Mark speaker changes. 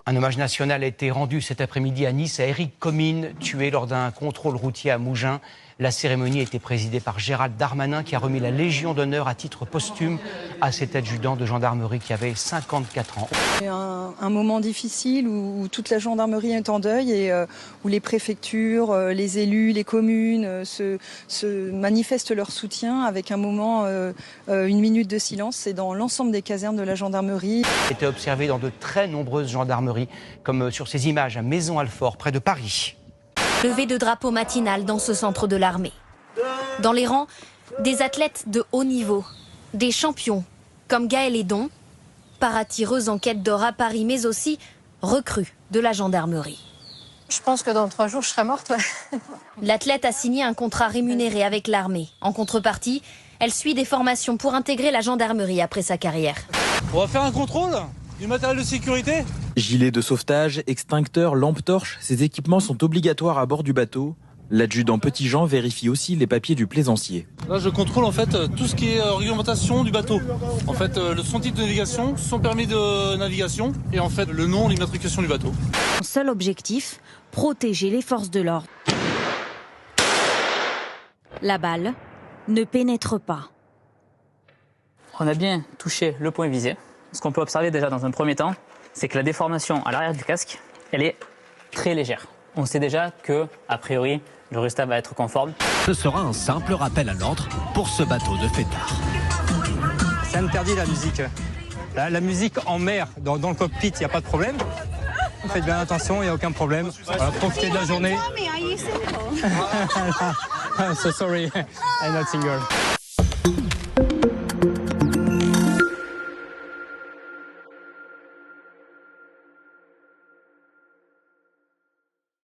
Speaker 1: Un hommage national a été rendu cet après-midi à Nice à Éric Comines, tué lors d'un contrôle routier à Mougins. La cérémonie a été présidée par Gérald Darmanin, qui a remis la Légion d'honneur à titre posthume à cet adjudant de gendarmerie qui avait 54 ans.
Speaker 2: Un moment difficile où toute la gendarmerie est en deuil et où les préfectures, les élus, les communes se manifestent leur soutien avec un moment, une minute de silence. C'est dans l'ensemble des casernes de la gendarmerie.
Speaker 1: Il a été observé dans de très nombreuses gendarmeries, comme sur ces images à Maison-Alfort, près de Paris.
Speaker 3: Levée de drapeau matinal dans ce centre de l'armée. Dans les rangs, des athlètes de haut niveau, des champions comme Gaël Edon, paratireuse en quête d'or à Paris, mais aussi recrue de la gendarmerie.
Speaker 4: Je pense que dans 3 jours, je serai morte. Ouais.
Speaker 3: L'athlète a signé un contrat rémunéré avec l'armée. En contrepartie, elle suit des formations pour intégrer la gendarmerie après sa carrière.
Speaker 5: On va faire un contrôle du matériel de sécurité.
Speaker 6: Gilet de sauvetage, extincteur, lampe torche, ces équipements sont obligatoires à bord du bateau. L'adjudant Petit-Jean vérifie aussi les papiers du plaisancier.
Speaker 5: Là, je contrôle en fait tout ce qui est réglementation du bateau. En fait, son titre de navigation, son permis de navigation et en fait le nom, l'immatriculation du bateau.
Speaker 7: Seul objectif, protéger les forces de l'ordre. La balle ne pénètre pas.
Speaker 8: On a bien touché le point visé. Ce qu'on peut observer déjà dans un premier temps, c'est que la déformation à l'arrière du casque, elle est très légère. On sait déjà que, a priori, le résultat va être conforme.
Speaker 9: Ce sera un simple rappel à l'ordre pour ce bateau de fêtard.
Speaker 10: C'est interdit la musique. La musique en mer, dans le cockpit, il n'y a pas de problème. Faites bien attention, il n'y a aucun problème. Voilà, profitez de la journée. So sorry, I'm not single.